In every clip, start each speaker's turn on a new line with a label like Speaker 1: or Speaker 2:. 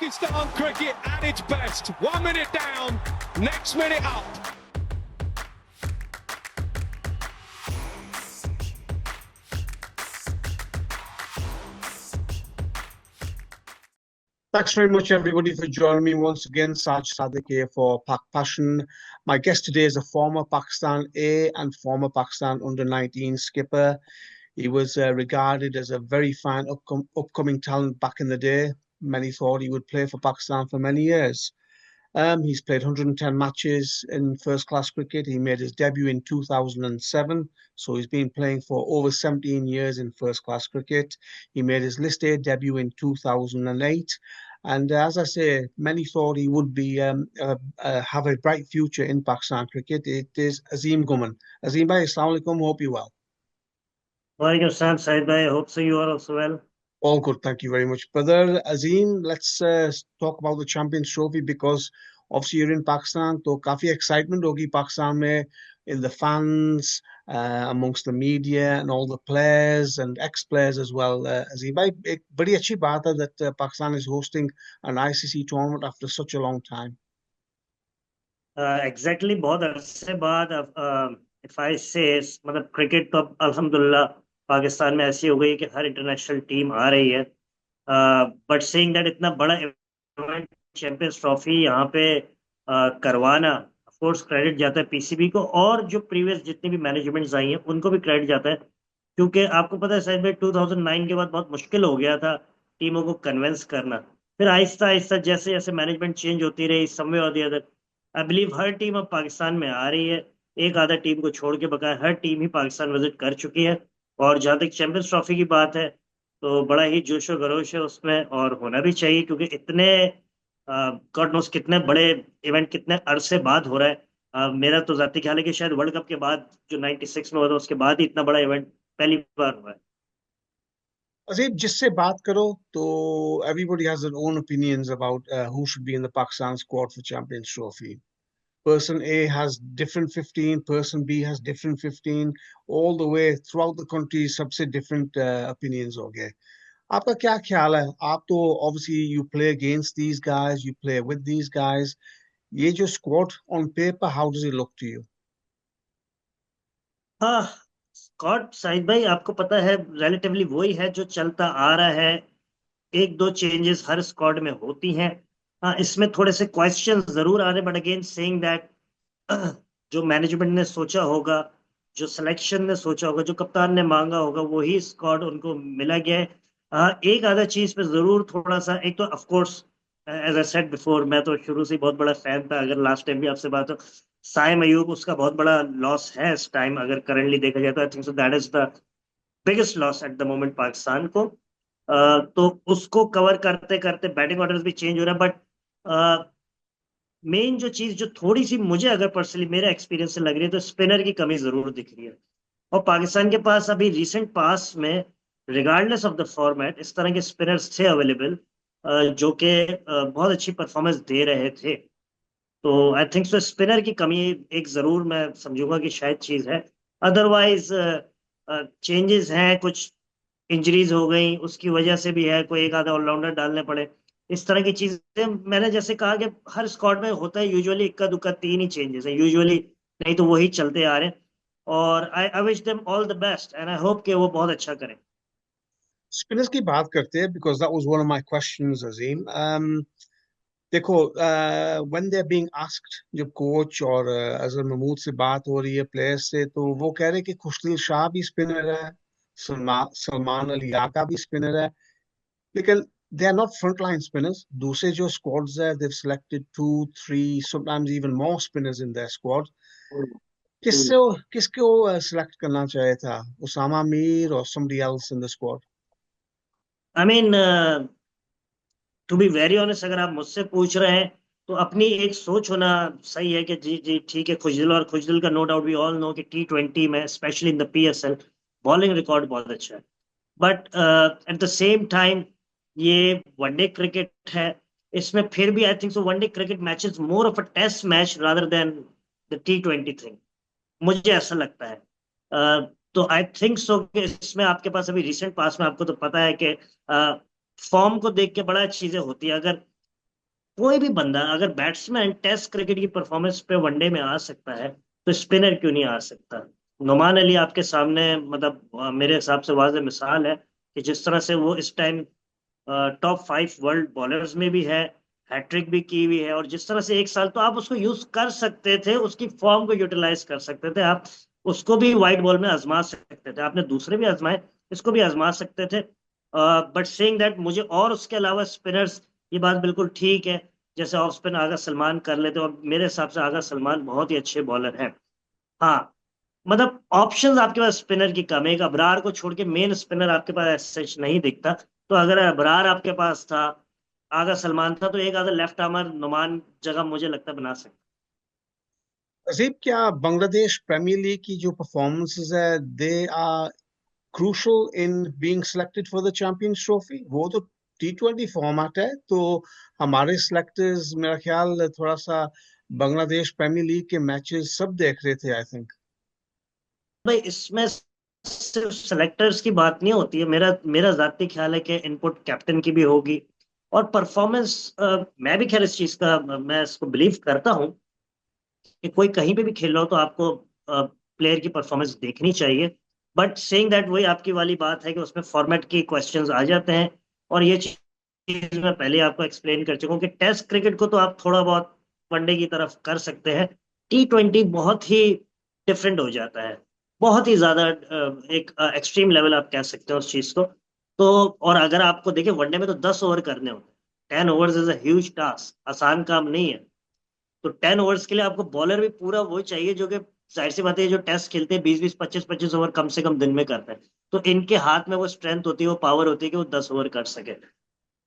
Speaker 1: Pakistan cricket at its best. 1 minute down, next minute up.
Speaker 2: Thanks very much, everybody, for joining me once again. Saj Sadiq here for Pak Passion. My guest today is a former Pakistan A and former Pakistan under-19 skipper. He was regarded as a very fine upcoming talent back in the day. Many thought he would play for Pakistan for many years. He's played 110 matches in first-class cricket. He made his debut in 2007, so he's been playing for over 17 years in first-class cricket. He made his List A debut in 2008. And as I say, many thought he would be have a bright future in Pakistan cricket. It is Azim Guman. Azim bhai, assalamu alaikum. Hope you're well.
Speaker 3: Walaikum Assalam, Said bhai. I hope so. You are also well.
Speaker 2: All good, thank you very much, brother. Azim, let's talk about the Champions Trophy because obviously you're in Pakistan, तो काफी excitement होगी पाकिस्तान में in the fans, amongst the media and all the players and ex-players as well. Azim भाई, एक बड़ी अच्छी बात है that Pakistan is hosting an ICC tournament after such a long time.
Speaker 3: Exactly, बहुत अरसे बाद if I say मतलब क्रिकेट तो अब अल्हम्दुलिल्लाह पाकिस्तान में ऐसी हो गई कि हर इंटरनेशनल टीम आ रही है, बट सेइंग दैट इतना बड़ा इवेंट चैंपियंस ट्रॉफी यहाँ पे करवाना, ऑफ कोर्स क्रेडिट जाता है पीसीबी को और जो प्रीवियस जितनी भी मैनेजमेंट्स आई हैं उनको भी क्रेडिट जाता है, क्योंकि आपको पता है शायद 2009 के बाद बहुत मुश्किल हो गया था टीमों को कन्विंस करना। फिर आहिस्ता आहिस्ता जैसे जैसे मैनेजमेंट चेंज होती रही, समवे और the other, I believe her team अब पाकिस्तान में आ रही है, एक आधा टीम को छोड़ के बकाया हर टीम ही पाकिस्तान विजिट कर चुकी है। और जहाँ तक चैंपियंस ट्रॉफी की बात है तो बड़ा ही जोश और खरोश है उसमें, और होना भी चाहिए क्योंकि इतने गॉड नोस कितने बड़े इवेंट कितने अरसे बाद हो रहा है। मेरा तो जाती ख्याल है कि शायद वर्ल्ड कप के बाद जो 96 में हुआ था उसके बाद ही इतना बड़ा इवेंट पहली बार हुआ है।
Speaker 2: Azim, जिससे बात करो तो everybody has their own opinions about who should be in the Pakistan squad for Champions Trophy. Person A has different 15, person B has different 15, all the way throughout the country सबसे different opinions हो गए। आपका क्या ख्याल है? आप तो obviously you play against these guys, you play with these guys. ये जो squad on paper, how does it look to you?
Speaker 3: हाँ, स्कॉट साहिद भाई आपको पता है रिलेटिवली वही है जो चलता आ रहा है, एक दो चेंजेस हर स्क्वाड में होती हैं। हाँ, इसमें थोड़े से क्वेश्चन जरूर आ रहे, बट अगेन सेइंग दैट जो मैनेजमेंट ने सोचा होगा, जो सिलेक्शन ने सोचा होगा, जो कप्तान ने मांगा होगा वही स्क्वाड उनको मिला गया है। एक आधा चीज पे जरूर थोड़ा सा, एक तो of course as I said before, मैं तो शुरू से ही बहुत बड़ा फैन था, अगर लास्ट टाइम भी आपसे बात हो, साइम अयूब उसका बहुत बड़ा लॉस है इस टाइम अगर करंटली देखा जाए तो। आई think so that is the biggest loss at the moment Pakistan को। तो उसको कवर करते करते बैटिंग ऑर्डर्स भी चेंज हो रहा है, बट मेन जो चीज जो थोड़ी सी मुझे अगर पर्सनली मेरे एक्सपीरियंस से लग रही है तो स्पिनर की कमी जरूर दिख रही है। और पाकिस्तान के पास अभी रिसेंट पास में रिगार्डलेस ऑफ द फॉर्मेट इस तरह के स्पिनर्स थे अवेलेबल जो कि बहुत अच्छी परफॉर्मेंस दे रहे थे। तो आई थिंक सो स्पिनर की कमी एक जरूर मैं समझूंगा कि शायद चीज है। अदरवाइज चेंजेस हैं, कुछ इंजरीज हो गई उसकी वजह से भी है, कोई एक आधा ऑलराउंडर डालने पड़े, इस तरह की चीजें। मैंने जैसे कहा कि हर स्क्वाड में होता है यूजुअली इक्का दुक्का तीन ही चेंजेस है यूजुअली, नहीं तो वही चलते आ रहे हैं। और I wish them all the best and I hope कि वो बहुत अच्छा करें।
Speaker 2: स्पिनर्स की बात करते हैं because that was one of my questions, Azim. देखो, when they're being asked, जब कोच और अजहर महमूद से बात हो रही है प्लेयर्स से, तो वो कह रहे हैं कि खुशदिल शाह भी स्पिनर है, सलमान अली आका भी स्पिनर है, लेकिन they are not frontline spinners. दूसरे जो squads है, they've selected 2, 3, sometimes even more spinners in their squad. किससे किसको select करना चाहिए था, उसामा मीर और somebody else in the squad?
Speaker 3: I mean to be very honest, अगर आप मुझसे पूछ रहे हैं तो अपनी एक सोच होना सही है कि जी जी ठीक है, खुजदिल, और खुजदिल का no doubt we all know कि T20 में specially in the PSL bowling record बहुत अच्छा है, but at the same time ये वनडे क्रिकेट है, इसमें फिर भी I think so one day cricket matches more of a test match rather than the T20 thing, मुझे ऐसा लगता है। तो आई थिंक सो कि इसमें आपके पास अभी रिसेंट पास में आपको तो पता है कि फॉर्म को देख के बड़ा चीजें होती है। अगर कोई भी बंदा अगर बैट्समैन टेस्ट क्रिकेट की परफॉर्मेंस पे वनडे में आ सकता है तो स्पिनर क्यों नहीं आ सकता? नुमान अली आपके सामने मतलब मेरे हिसाब से वाज़ेह मिसाल है कि जिस तरह से वो इस टाइम टॉप 5 वर्ल्ड बॉलर्स में भी है, हैट्रिक भी की हुई है, और जिस तरह से एक साल तो आप उसको यूज कर सकते थे, उसकी फॉर्म को यूटिलाइज कर सकते थे आप, उसको भी वाइट बॉल में आजमा सकते थे, आपने दूसरे भी आजमाए, इसको भी आजमा सकते थे। बट सेइंग दैट मुझे और उसके अलावा स्पिनर्स, ये बात बिल्कुल ठीक है, जैसे ऑफ स्पिन आगा सलमान कर लेते, और मेरे हिसाब से आगा सलमान बहुत ही अच्छे बॉलर हैं। हाँ, मतलब ऑप्शंस आपके पास स्पिनर की कम है, एक अबरार को छोड़ के मेन स्पिनर आपके पास ऐसा सच नहीं दिखता। तो अगर अबरार आपके पास था, आगा सलमान था, तो एक आधा लेफ्ट आर्मर नुमान जगह मुझे लगता है बना सकता।
Speaker 2: अजीब, क्या बांग्लादेश प्रीमियर लीग की जो परफॉर्मेंसेस है, they are crucial in being selected for the champions trophy? वो तो T20 फॉर्मेट है, तो हमारे सिलेक्टर्स मेरा ख्याल थोड़ा सा बांग्लादेश प्रीमियर लीग के मैचेस सब देख रहे थे, आई थिंक।
Speaker 3: भाई इसमें सिर्फ सेलेक्टर्स की बात नहीं होती है, मेरा मेरा जाती ख्याल है कि इनपुट कैप्टन की भी होगी, और परफॉर्मेंस। मैं भी खैर इस चीज का मैं इसको बिलीव करता हूँ कि कोई कहीं पे भी खेल रहा हो तो आपको प्लेयर की परफॉर्मेंस देखनी चाहिए। बट सेइंग दैट, वही आपकी वाली बात है कि उसमें फॉर्मेट की क्वेश्चंस आ जाते हैं, और ये चीज मैं पहले आपको एक्सप्लेन कर चुका हूँ कि टेस्ट क्रिकेट को तो आप थोड़ा बहुत वनडे की तरफ कर सकते हैं, T20 बहुत ही डिफरेंट हो जाता है, बहुत ही ज्यादा एक एक्सट्रीम लेवल आप कह सकते हो उस चीज को। तो और अगर आपको देखें, वनडे में तो 10 ओवर करने होते हैं, 10 overs is a huge task, आसान काम नहीं है। तो 10 ओवर्स के लिए आपको बॉलर भी पूरा वो चाहिए जो कि, जाहिर सी बात है, जो टेस्ट खेलते हैं 20-20 25-25 ओवर कम से कम दिन में करते हैं, तो इनके हाथ में वो स्ट्रेंथ होती है, वो पावर होती है कि वो 10 ओवर कर सके,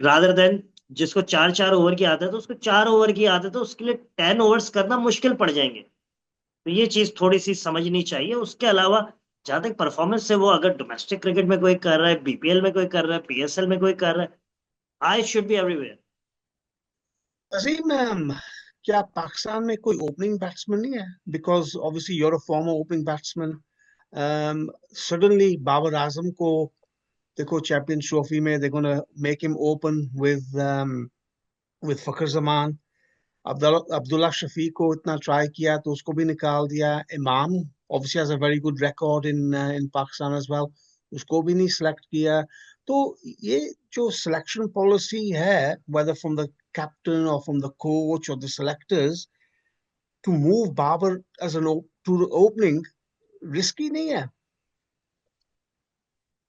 Speaker 3: रादर देन जिसको 4-4 ओवर की आदत है, तो उसको 4 ओवर की आदत है, उसके लिए 10 ओवर्स करना मुश्किल पड़ जाएंगे। तो ये चीज थोड़ी सी समझनी चाहिए। उसके अलावा जहां तक परफॉर्मेंस है, वो अगर डोमेस्टिक क्रिकेट में कोई कर रहा है, BPL में कोई कर रहा है, PSL में कोई कर रहा है, I should be everywhere.
Speaker 2: Azeem, क्या पाकिस्तान में कोई ओपनिंग बैट्समैन नहीं है? Because obviously you're a former opening batsman. Suddenly Babar Azam को देखो चैंपियंस ट्रॉफी में, देखो ना, make him open with Fakhar Zaman. Abdullah Shafique को इतना ट्राई किया तो उसको भी निकाल दिया। इमाम obviously has a very good record in Pakistan as well, उसको भी नहीं सिलेक्ट किया। तो ये जो सिलेक्शन पॉलिसी है, whether from the captain or from the coach or the selectors, to move Babar as to the opening, risky नहीं है?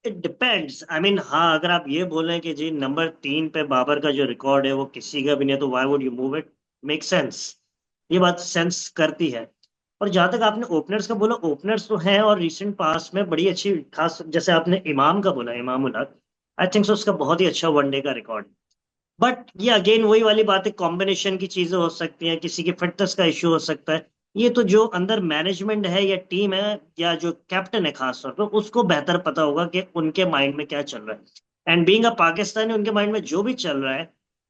Speaker 3: इट डिपेंड्स, आई मीन, हाँ, अगर आप ये बोलें कि जी नंबर 3 पे बाबर का जो रिकॉर्ड है वो किसी का भी नहीं है, तो why would you move it? Make sense, ये बात सेंस करती है। और जहां तक आपने ओपनर्स का बोला, ओपनर्स तो हैं, और रिसेंट पास में बड़ी अच्छी, खास जैसे आपने इमाम का बोला, इमाम उल हक, आई थिंक सो उसका बहुत ही अच्छा वनडे का रिकॉर्ड। बट ये अगेन वही वाली बात है, कॉम्बिनेशन की चीजें हो सकती हैं, किसी की फिटनेस का इश्यू हो सकता है। ये तो जो अंदर मैनेजमेंट है या टीम है या जो कैप्टन है खास तौर पे, उसको बेहतर पता होगा कि उनके माइंड में क्या चल रहा है। एंड बीइंग अ पाकिस्तानी, उनके माइंड में जो भी चल रहा है,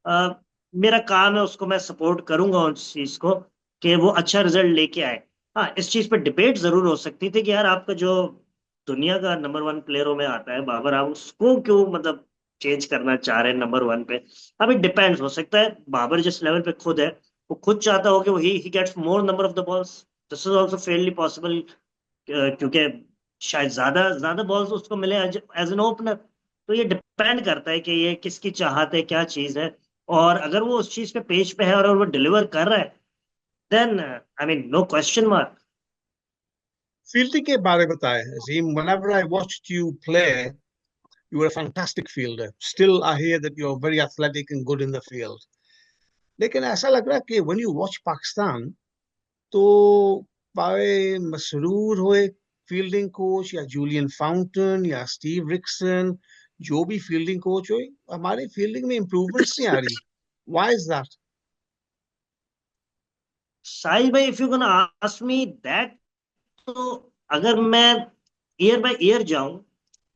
Speaker 3: अ, मेरा काम है उसको मैं सपोर्ट करूंगा उस चीज को, कि वो अच्छा रिजल्ट लेके आए। हाँ, इस चीज पे डिबेट जरूर हो सकती थी कि यार आपका जो दुनिया का नंबर 1 प्लेयरों में आता है बाबर, आप उसको क्यों मतलब चेंज करना चाह रहे हैं नंबर 1 पे? अब इट डिपेंड्स, हो सकता है बाबर जिस लेवल पे खुद है, वो खुद चाहता हो कि वो ही gets more number of the balls. This is also fairly possible, क्योंकि शायद ज्यादा ज्यादा बॉल्स उसको मिले एज एन ओपनर। तो ये डिपेंड करता है कि ये किसकी चाहत है, क्या चीज है। और अगर वो उस चीज पे पेज पे है और वो डिलीवर कर रहा है, then I mean no question mark.
Speaker 2: Fielding के बारे में बताएं अजीम। whenever I watched you play, you were a fantastic fielder. Still I hear that you're very athletic and good in the field. लेकिन ऐसा लग रहा है कि when you watch पाकिस्तान, तो भाई मसरूर हुए फील्डिंग कोच या जूलियन फाउंटन या स्टीव रिक्सन, जो भी फील्डिंग कोच हो, हमारी फील्डिंग में इंप्रूवमेंट्स नहीं आ रही। Why is that?
Speaker 3: साहिल भाई, if you gonna ask me that, तो अगर मैं ईयर बाय ईयर जाऊं,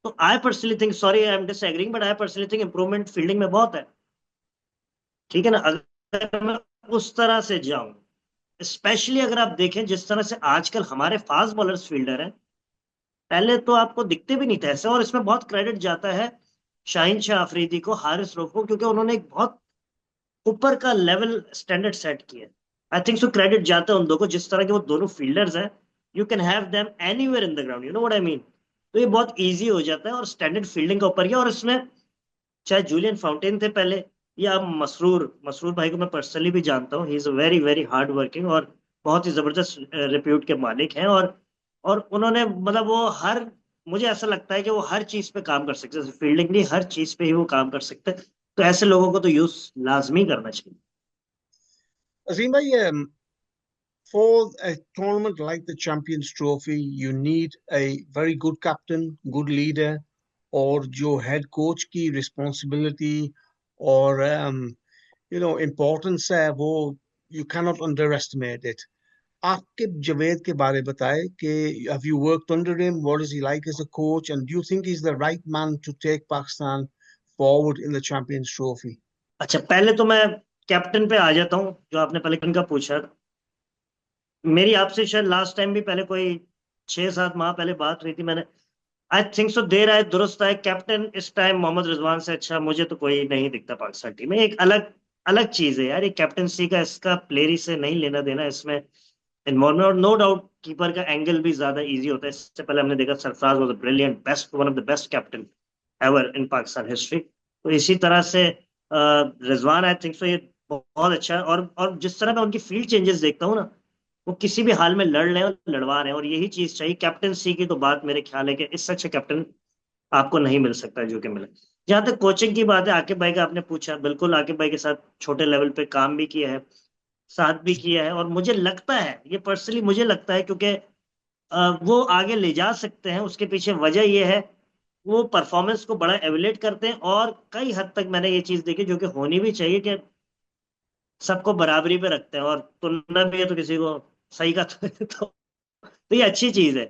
Speaker 3: तो I personally think, sorry I am disagreeing, but I personally think improvement fielding में बहुत है। ठीक है ना? अगर मैं उस तरह से जाऊं, स्पेशली अगर आप देखें जिस तरह से आजकल हमारे फास्ट बॉलर्स फील्डर हैं, पहले तो आपको दिखते भी नहीं थे ऐसे। और इसमें बहुत क्रेडिट जाता है शाहीन शाह अफरीदी को, हारिस रऊफ को, क्योंकि उन्होंने एक बहुत ऊपर का लेवल स्टैंडर्ड सेट किया। आई थिंक सो क्रेडिट जाता है उन दो को, जिस तरह के वो दोनों फील्डर्स हैं, you can have them anywhere in the ground, you know what I mean. तो ये बहुत इजी हो जाता है और स्टैंडर्ड फील्डिंग का ऊपर किया। और इसमें चाहे जूलियन फाउंटेन थे पहले, या मसरूर मसरूर भाई को मैं पर्सनली भी जानता हूँ, he is very very hard working और बहुत ही जबरदस्त रिप्यूट के मालिक हैं। और उन्होंने मतलब वो हर, मुझे ऐसा लगता है कि वो हर चीज पे काम कर सकते हैं, फील्डिंग नहीं, हर चीज पे ही वो काम कर सकते हैं। तो ऐसे लोगों को तो यूज लाजमी करना चाहिए।
Speaker 2: Azim bhai, for a tournament like the Champions Trophy, you need a very good captain, good leader, और जो head coach की responsibility और importance है वो you cannot underestimate it. आपके जवेद के बारे में बताएं कि have you worked under him? What is he like as a coach? And do you think he's the right man to take Pakistan forward in the Champions Trophy?
Speaker 3: अच्छा, पहले तो मैं कैप्टन पे आ जाता हूँ, जो आपने पहले किनका पूछा। मेरी आपसे शायद लास्ट टाइम भी पहले कोई 6-7 माह पहले बात हुई थी। मैंने आई थिंक सो देर आए दुरुस्त आए, कैप्टन इस टाइम मोहम्मद रिजवान से अच्छा मुझे तो कोई नहीं दिखता पाकिस्तान टीम में। एक अलग अलग चीज है यार, ये कैप्टनसी का, इसका प्लेयरी से नहीं लेना देना इसमें इन्वॉल्वमेंट। और नो डाउट कीपर का एंगल भी ज्यादा इजी होता है। इससे पहले हमने देखा Sarfaraz was brilliant, best, one of the best captain ever in Pakistan history. तो इसी तरह से रिजवान आई थिंक सो ये बहुत अच्छा है। और जिस तरह मैं उनकी फील्ड चेंजेस देखता हूँ ना, वो किसी भी हाल में लड़ रहे हैं और लड़वा रहे हैं, और यही चीज चाहिए कैप्टनसी की। तो बात मेरे ख्याल है कि इससे अच्छा कैप्टन आपको नहीं मिल सकता जो कि मिले। जहां तक कोचिंग की बात है, आकिब भाई का आपने पूछा, बिल्कुल आकिब भाई के साथ छोटे लेवल पे काम भी किया है, साथ भी किया है। और मुझे लगता है, ये पर्सनली मुझे लगता है, क्योंकि वो आगे ले जा सकते हैं, उसके पीछे वजह ये है, वो परफॉर्मेंस को बड़ा एवेलेट करते हैं। और कई हद तक मैंने ये चीज देखी, जो कि होनी भी चाहिए, कि सबको बराबरी पे रखते हैं। और तुलना भी है तो किसी को सही का तो ये अच्छी चीज है।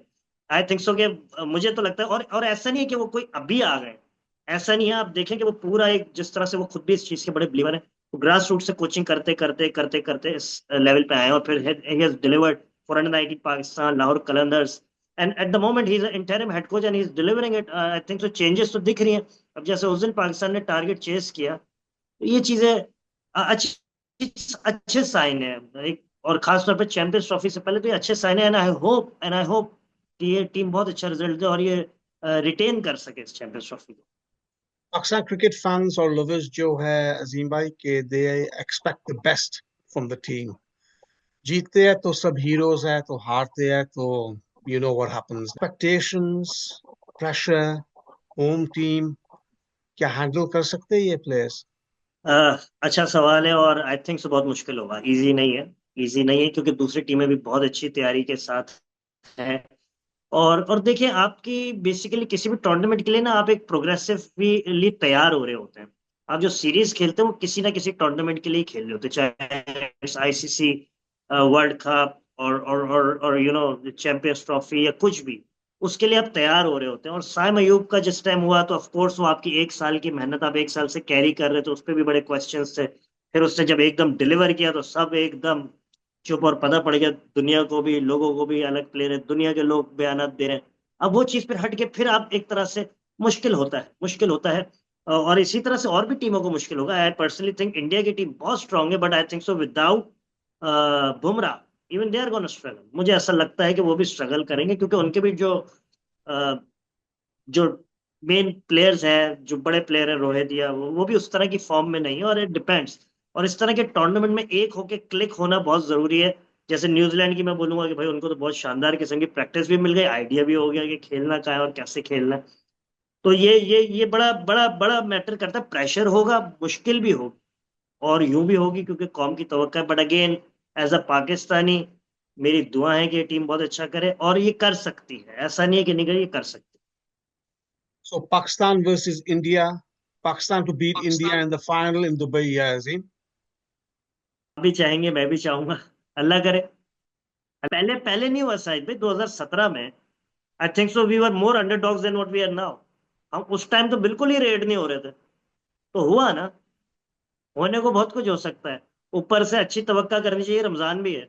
Speaker 3: आई थिंक सो कि मुझे तो लगता है। और ऐसा नहीं है कि वो कोई अभी आ गए, ऐसा नहीं है। आप देखें कि वो पूरा एक, जिस तरह से वो खुद भी इस चीज के बड़े बिलीवर हैं, वो ग्रास रूट से कोचिंग करते करते करते करते इस लेवल पे आए हैं। और फिर he has delivered for under 19 Pakistan, Lahore Qalandars, and at the moment he is interim head coach and he is delivering it. I think so changes तो दिख रही हैं। अब जैसे उस दिन पाकिस्तान ने टारगेट चेस किया, तो ये चीजें अच्छे अच्छे साइन है। एक, और खास तौर पे चैंपियंस ट्रॉफी से पहले तो ये अच्छे साइन है। एंड आई होप कि ये टीम बहुत अच्छा रिजल्ट दे और ये रिटेन कर सके इस चैंपियंस ट्रॉफी को।
Speaker 2: अक्सर क्रिकेट फैंस और लवर्स जो है अजीम भाई के they expect the best from the team. जीतते हैं तो सब हीरोज है, तो हारते हैं तो you know what happens. Expectations, pressure, home team क्या हैंडल कर सकते हैं ये प्लेयर्स?
Speaker 3: अच्छा सवाल है, और आई थिंक सो बहुत मुश्किल होगा। इजी नहीं है, इजी नहीं है, क्योंकि दूसरी टीमें भी बहुत अच्छी तैयारी के साथ हैं। और देखिए, आपकी बेसिकली किसी भी टूर्नामेंट के लिए ना, आप एक प्रोग्रेसिवली तैयार हो रहे होते हैं। आप जो सीरीज खेलते हैं वो किसी ना किसी टूर्नामेंट के लिए ही खेल रहे होते हैं, चाहे आईसीसी वर्ल्ड कप और यू नो चैंपियंस ट्रॉफी या कुछ भी, उसके लिए आप तैयार हो रहे होते हैं। और साइम अयूब का जिस टाइम हुआ, तो ऑफ कोर्स वो आपकी 1 साल की मेहनत आप 1 साल से कैरी कर रहे थे, उस पर भी बड़े क्वेश्चंस थे। फिर उसने जब एकदम डिलीवर किया तो सब एकदम चुप, और पता पड़ गया दुनिया को भी, लोगों को भी, अलग प्लेयर है, दुनिया के लोग बयान दे रहे हैं। अब वो चीज फिर हट के फिर आप एक तरह से, मुश्किल होता है, मुश्किल होता है। और इसी तरह से और भी टीमों को मुश्किल होगा। आई पर्सनली थिंक इंडिया की टीम बहुत स्ट्रांग है, but I think so without Bumrah even they are gonna struggle. मुझे ऐसा लगता है कि वो भी स्ट्रगल करेंगे, क्योंकि उनके भी अ, जो मेन प्लेयर्स हैं, जो बड़े प्लेयर हैं, रोहित या वो भी उस तरह की फॉर्म में नहीं है। और इट डिपेंड्स। और इस तरह के टूर्नामेंट में एक होके क्लिक होना बहुत जरूरी है। जैसे न्यूजीलैंड की मैं बोलूंगा कि भाई उनको तो बहुत शानदार किस्म की प्रैक्टिस भी मिल गई, आइडिया भी हो गया कि खेलना क्या है और कैसे खेलना है। तो ये बड़ा बड़ा बड़ा मैटर करता है। प्रेशर होगा, मुश्किल भी होगी, और यूं भी होगी क्योंकि कौम की तवक्को है। But again, as a Pakistani, मेरी दुआ है कि ये टीम बहुत अच्छा करे, और ये कर सकती है। ऐसा नहीं है कि नहीं करे, ये कर सकती
Speaker 2: So Pakistan versus India, Pakistan to beat India in the final in Dubai, yeah, Azim.
Speaker 3: है। आप भी चाहेंगे, मैं भी चाहूंगा, अल्लाह करे। पहले पहले नहीं हुआ शायद भाई, 2017 में I think so we were more underdogs than what we are now. हम उस टाइम तो बिल्कुल ही रेड नहीं हो रहे थे। तो हुआ ना, होने को बहुत कुछ हो सकता है। ऊपर से अच्छी तवक्का करनी चाहिए, रमजान भी है।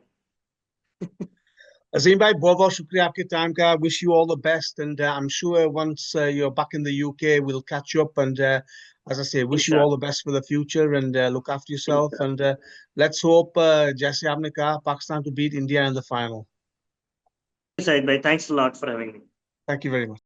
Speaker 2: Azim bhai, बहुत बहुत शुक्रिया आपके टाइम का. Wish you all the best, and I'm sure once you're back in the UK, we'll catch up and as I say, wish you all the best for the future and look after yourself. And let's hope, jaise aapne kaha, Pakistan to beat India in the final.
Speaker 3: Saeed bhai, thanks a lot for having me.
Speaker 2: Thank you very much.